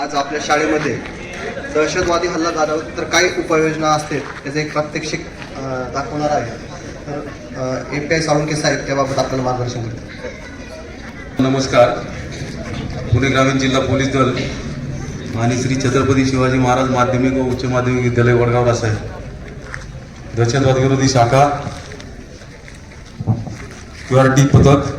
आज आपल्या शाळेमध्ये दहशतवादी हल्ला झाला तर काय उपाययोजना असते त्याचे एक प्रात्यक्षिक दाखवणार आहे. तर API साळुंखे साहेब त्याबाबत आपल्याला मार्गदर्शन करतात. नमस्कार. पुणे ग्रामीण जिल्हा पोलीस दल आणि श्री छत्रपती शिवाजी महाराज माध्यमिक व उच्च माध्यमिक विद्यालय वडगाव रासायन दहशतवाद विरोधी शाखा QRT पथक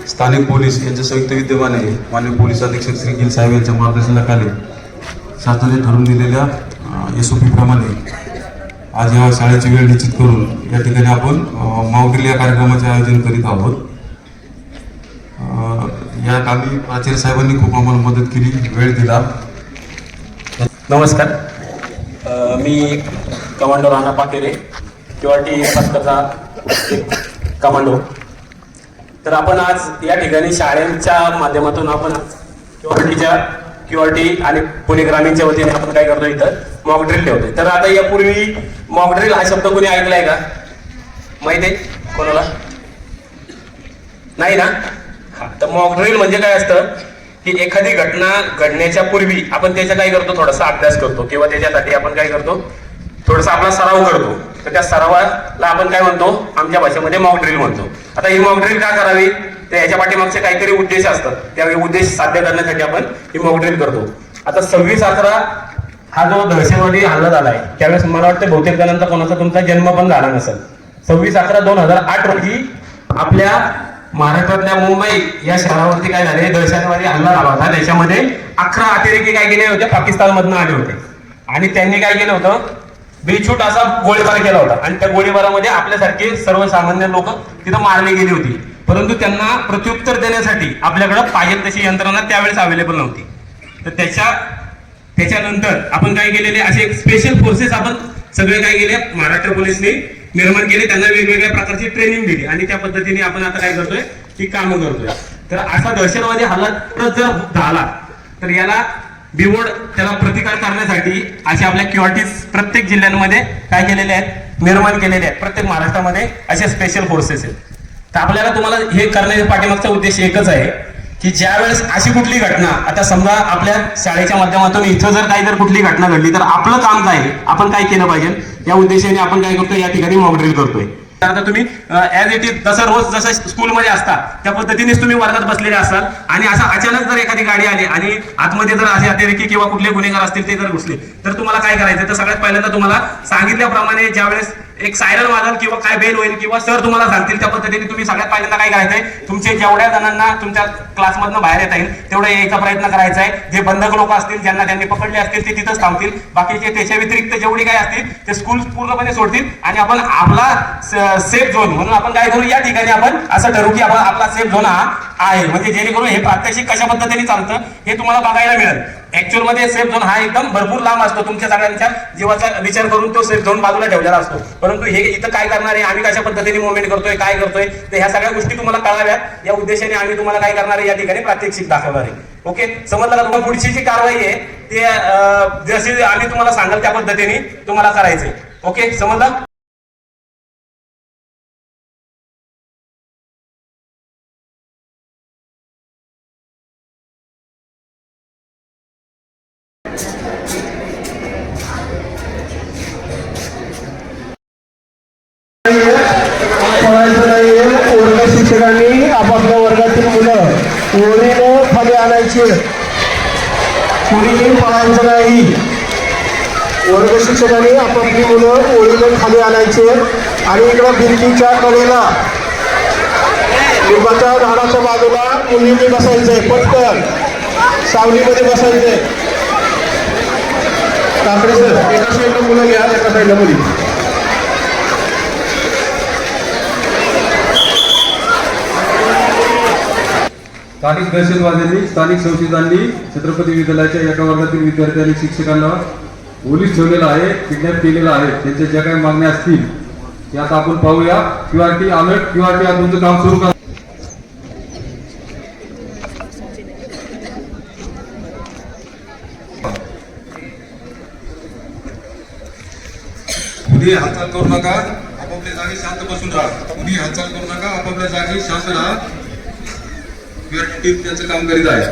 स्थानिक पोलीस यांच्या संयुक्त विद्यमाने माननीय पोलीस अधीक्षक श्री गिल साहेब यांच्या मार्गदर्शनाखाली शासनाने ठरवून दिलेल्या SOP प्रमाणे आज या शाळेची वेळ निश्चित करून या ठिकाणी आपण मॉक या कार्यक्रमाचे आयोजन करीत आहोत. या कामी प्राचार्य साहेबांनी खूप आम्हाला मदत केली, वेळ दिला. नमस्कार. मी कमांडो राणा पाकेरे, QRT पथकाचा कमांडो. तर आपण आज या ठिकाणी शाळेच्या माध्यमातून आपण QRT आणि पुणे ग्रामीणच्या वतीने आपण काय करतो, इथं मॉक ड्रिल ठेवतोय. तर आता यापूर्वी मॉक ड्रिल हा शब्द कोणी ऐकलाय का? माहिती आहे कोणाला? नाही ना? हा, तर मॉक ड्रिल म्हणजे काय असतं की एखादी घटना घडण्याच्या पूर्वी आपण त्याचा काय करतो, थोडासा अभ्यास करतो किंवा त्याच्यासाठी आपण काय करतो, थोडासा आपला सराव करतो. तर त्या सरावाला आपण काय म्हणतो, आमच्या भाषेमध्ये मॉक ड्रिल म्हणतो. आता ही मॉक ड्रिल का करावी, तर याच्या पाठीमागचे काहीतरी उद्देश असतात. त्यावेळी उद्देश साध्य करण्यासाठी आपण ही मॉक ड्रिल करतो. आता 26/11 हा जो दहशतवादी हल्ला झालाय त्यावेळेस मला वाटतं बहुतेक जणांचा कोणाचा तुमचा जन्म पण झाला नसेल. 26/11/2008 रोजी आपल्या महाराष्ट्रातल्या मुंबई या शहरावरती काय झाले, दहशतवादी हल्ला झाला होता. त्याच्यामध्ये 11 अतिरेकी काय केले होते, पाकिस्तानमधून आले होते आणि त्यांनी काय केलं होतं, बेछूट असा गोळीबार केला होता. आणि त्या गोळीबारामध्ये आपल्यासारखे सर्वसामान्य लोक तिथं मारली गेली होती. परंतु त्यांना प्रत्युत्तर देण्यासाठी आपल्याकडे पाहिजे तशी यंत्रणा त्यावेळेस अवेलेबल नव्हती. तर त्याच्यानंतर आपण काय केलेले, असे स्पेशल फोर्सेस आपण सगळे काय केले, महाराष्ट्र पोलिसने निर्माण केले. त्यांना वेगवेगळ्या प्रकारची ट्रेनिंग दिली आणि त्या पद्धतीने आपण आता काय करतोय, ती कामं करतोय. तर असा दहशतवादी हल्ला जर झाला तर याला बिमोड त्याला प्रतिकार करण्यासाठी असे आपल्या QRT प्रत्येक जिल्ह्यांमध्ये काय केलेले आहेत, निर्माण केलेले आहेत. प्रत्येक महाराष्ट्रामध्ये असे स्पेशल फोर्सेस आहेत. तर आपल्याला तुम्हाला हे करण्याच्या पाठीमागचा उद्देश एकच आहे की ज्या वेळेस अशी कुठली घटना, आता समजा आपल्या शाळेच्या माध्यमातून इथं जर कुठली घटना घडली तर आपलं काम काय, आपण काय केलं पाहिजे, या उद्देशाने आपण काय करतोय, या ठिकाणी मॉक ड्रिल करतोय. आता तुम्ही ऍज इट इज जसं रोज जसं स्कूलमध्ये असता त्या पद्धतीनेच तुम्ही वर्गात बसलेले असाल आणि असं अचानक जर एखादी गाडी आली आणि आतमध्ये जर असे अतिरेकी किंवा कुठले गुन्हेगार असतील ते जर घुसले तर तुम्हाला काय करायचं, तर सगळ्यात पहिल्यांदा तुम्हाला सांगितल्याप्रमाणे ज्यावेळेस एक सायरन वाजल किंवा काय बेल होईल किंवा सर तुम्हाला सांगतील त्या पद्धतीने तुम्ही सगळ्यात पहिल्यांदा काय करायचंय, तुमचे जेवढ्या जणांना तुमच्या क्लासमधनं बाहेर येता येईल तेवढा यायचा प्रयत्न करायचा आहे. जे बंधक लोक असतील, ज्यांना त्यांनी पकडले असतील ते तिथंच थांबतील. बाकीचे त्याच्या व्यतिरिक्त जेवढे काय असतील ते स्कूल पूर्णपणे सोडतील आणि आपण आपला सेफ झोन म्हणून आपण काय करू, या ठिकाणी आपण असं ठरवू की आपण आपला सेफ झोन हा आहे. म्हणजे जेणेकरून हे प्रात्यक्षिक कशा पद्धतीने चालतं हे तुम्हाला बघायला मिळेल. ऍक्च्युअल मध्ये सेफ झोन हा एकदम भरपूर लांब असतो, तुमच्या सगळ्यांच्या जीवाचा विचार करून तो सेफ झोन बाजूला ठेवलेला असतो. परंतु हे इथं काय करणार आहे, आम्ही कशा पद्धतीने मुवमेंट करतोय, काय करतोय, तर ह्या सगळ्या गोष्टी तुम्हाला कळाव्यात या उद्देशाने आम्ही तुम्हाला काय करणार आहे, या ठिकाणी प्रात्यक्षिक दाखवणार आहे. ओके, समजलं का? तुम्हाला पुढची जी कारवाई आहे ते जशी आम्ही तुम्हाला सांगाल त्या पद्धतीने तुम्हाला करायचंय. ओके, समजलं? शिक्षकांनी आपापल्या वर्गातील मुलं ओळीने खाली आणायची, कुणीही पळायचं नाही. वर्ग शिक्षकांनी आपापली मुलं ओळीने खाली आणायचे आणि इकडं भिंतीच्या कडेला लिंबाच्या झाडाच्या बाजूला मुलींनी बसायचंय. पटकन सावलीमध्ये बसायचंय. काकडे सर, एका साईडला मुलं घ्या, एका साईडला मुली. स्थानिक दहशतवाद्यांनी स्थानिक संशयितांनी छत्रपती विद्यालयाच्या एका वर्गातील विद्यार्थी आणि शिक्षकांना पोलीस ठेवलेला आहे, किडनॅप केलेला आहे. त्यांच्या ज्या काही मागण्या असतील ते आता आपण पाहूया. QRT अलर्ट, QRT आज तुमचं काम सुरू करा. कुणी हालचाल करू नका, आपापल्या जागी शांत बसून राहा. कुणी हालचाल करू नका, आपापल्या जागी शांत राहा. QRT टीम त्यांचं काम करीत आहे.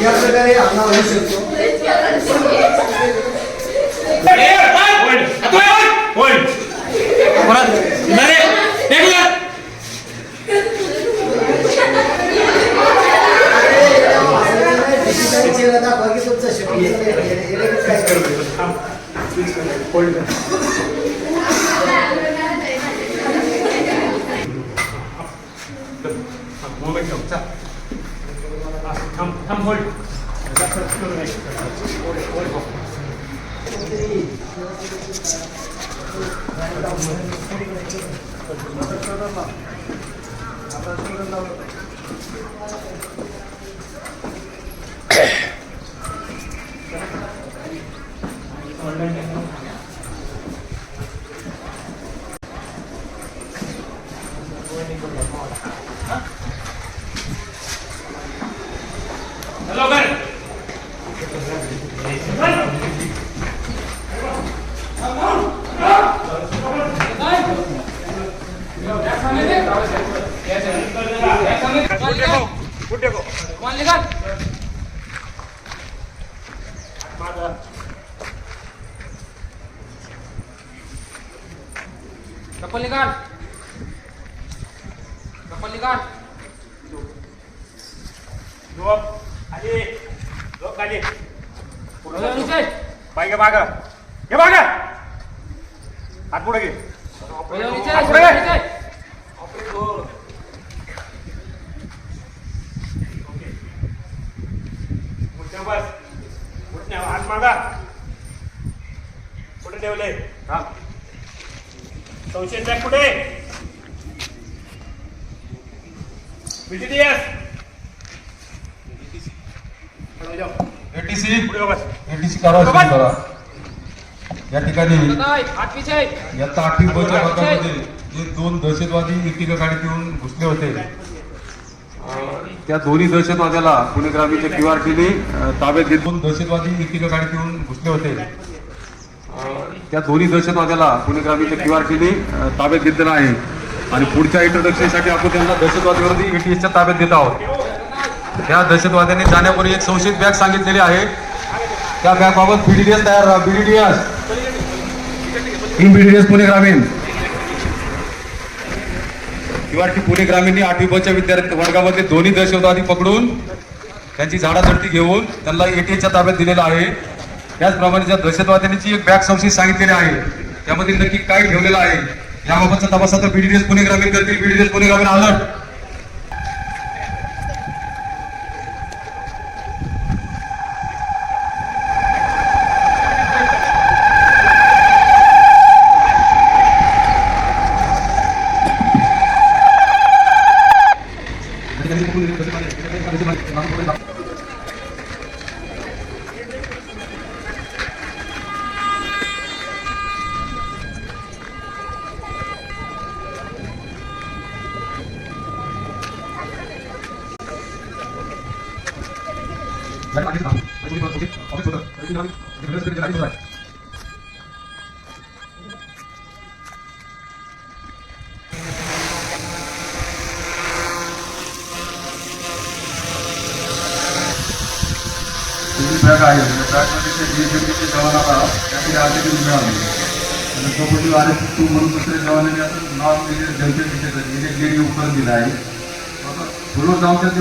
या प्रकारे आपला होऊ शकतो. चप्पल निकाल, चप्पल निकाल. पाय माग हे माग हात पुढे घे. बस हात मागा कुठे ठेवले. हा संशय बॅग कुठे. एटीसी कारवाई सुरू करा. या ठिकाणी इयत्ता 8वी ब च्या वर्गामध्ये जे 2 दहशतवादी एकेका गाडीत येऊन घुसले होते, त्या दोन्ही दहशतवाद्याला पुणे ग्रामीणच्या QRT ताब्यात घेत 2 दहशतवादी एकेका गाडीत येऊन घुसले होते, त्या दोन्ही दहशतवाद्याला पुणे ग्रामीणच्या QRT ताब्यात घेतलेला आहे आणि पुढच्या इंट्रोडक्शनसाठी आपण त्यांना दहशतवादी विरोधी ATSच्या ताब्यात देत आहोत. त्या दहशतवाद्यांनी जाण्यापूर्वी एक संशयित बॅग सांगितलेली आहे. त्या बॅग बाबत BDDS तयार राहा. BDDS पुणे ग्रामीण QRT पुणे ग्रामीणने 8वी ब च्या विद्यार्थी वर्गामध्ये दोन्ही दहशतवादी पकडून त्यांची झाडाझडती घेऊन त्यांना ATSच्या ताब्यात दिलेला आहे. त्याचप्रमाणे ज्या दहशतवाद्यांची एक बॅग संशयित सांगितलेली आहे त्यामध्ये नक्की काय ठेवलेलं आहे याबाबतचा तपास आता BDDS पुणे ग्रामीण करतील. BDDS पुणे ग्रामीण अलर्ट. बॅग आहे बॅगमध्ये DSMTच्या जवानाला त्याची आर्टिकल मिळाली आणि सोबत RS2 म्हणून दुसऱ्या जवानाने असं नाव जनतेचे उपकरण दिलं आहे. पूर्व जाऊन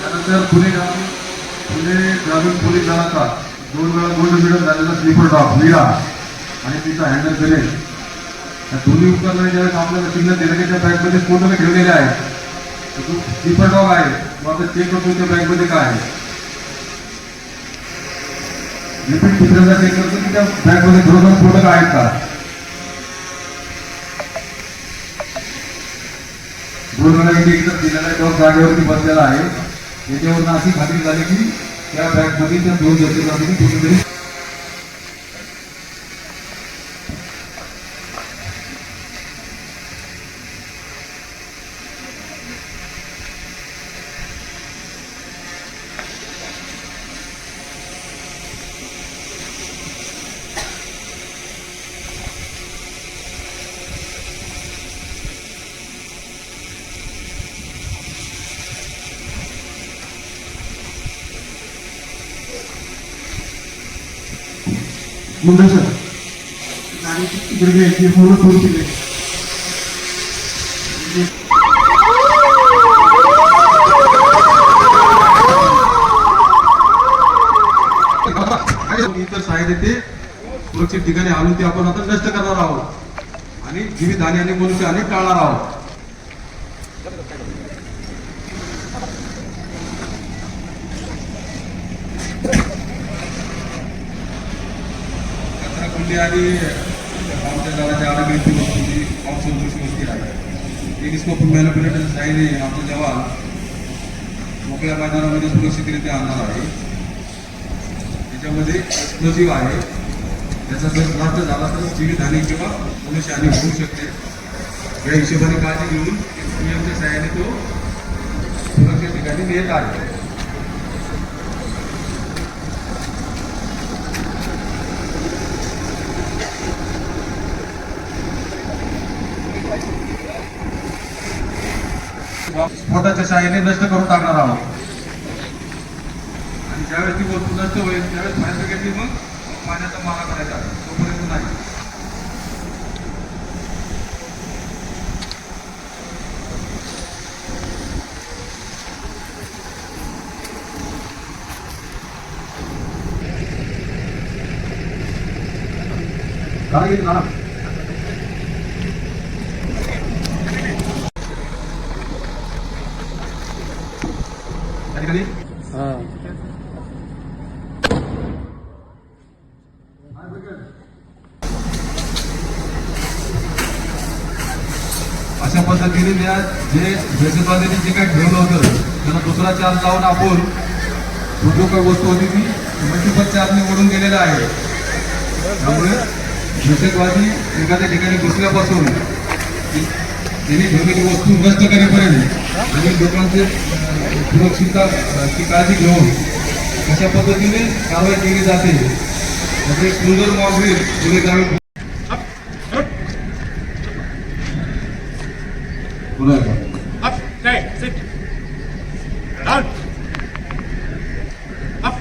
त्यानंतर पुणे ग्रामीण पोलीस दलाचा 2 वेळा गोल्ड मेडल झालेला स्लीपर डॉग मीरा आणि तिचा हँडल गणेश या दोन्ही उपकरणाने ज्यावेळेस आपल्याला सिग्नल दिलं की त्या बॅगमध्ये स्फोटक ठेवलेले आहेत जो स्लीपर डॉग आहे तो आता चेक करतो त्या बॅगमध्ये काय आहे. रिपीट दुसऱ्यांदा चेक करतो की त्या बॅगमध्ये खरोखर स्फोटक आहेत का. दोन वेळा इंडिकेटर दिलेला आहे, डॉग जागेवरती बसलेला आहे. याच्यावरून अशी खात्री झाली की त्या बॅगमध्ये त्या दोन दहशतवादी कोणीतरी मुंबई सर आणि इकडे घ्यायची पूर्ण सुरू केले. इतर साहित्य ते सुरक्षित ठिकाणी आणून ते आपण आता नष्ट करणार आहोत आणि जीवितहानी आणि मनुष्यहानी टाळणार आहोत. कचराकुंडी आणि आमच्या घराच्या आरोग्याची वस्तू जी ऑक्सिजनची वस्ती आहे ती स्कोप मॅनिप्युलेटर साईने आमचे जवान मोकळ्या मैदानामध्ये सुरक्षितरित्या आणणार आहे. त्याच्यामध्ये एक्सप्लोजिव्ह आहे, त्याचा जर ब्लास्ट झाला तर जीवितहानी किंवा मनुष्यहानी होऊ शकते. या हिशोबाने काळजी घेऊन पीएमच्या सहाय्याने तो सुरक्षित ठिकाणी नेत आहे. स्फोटाच्या सहाय्याने नष्ट करून टाकणार आहोत आणि ज्यावेळेस ती वस्तू नष्ट होईल त्यावेळेस फायर ब्रिगेडनी मग पाण्याचा मारा करायचा आहे, तोपर्यंत नाही. कधी अशा पद्धतीने जे दहशतवाद्यांनी जे काही ठेवलं होतं त्यांना दुसरा चार्ज लावून आपण जो काही वस्तू होती ती मल्टिपल चार्जने ओढून गेलेला आहे. त्यामुळे दहशतवादी एखाद्या ठिकाणी घुसल्यापासून त्यांनी ठेवलेली वस्तू नष्ट करेपर्यंत आणि लोकांची सुरक्षितताची काळजी घेऊन अशा पद्धतीने कारवाई केली जाते. त्याचे एक सुंदर मॉकड्रिल पुणे ग्रामीण पुन्हा Up, okay, sit. Down. Up.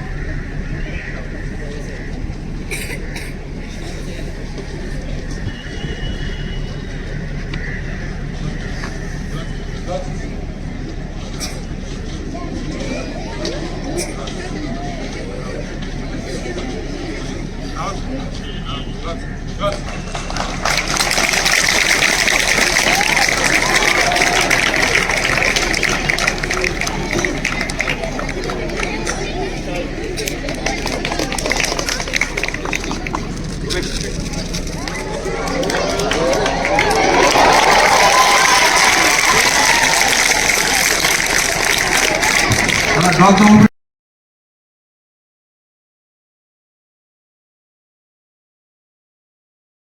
Dog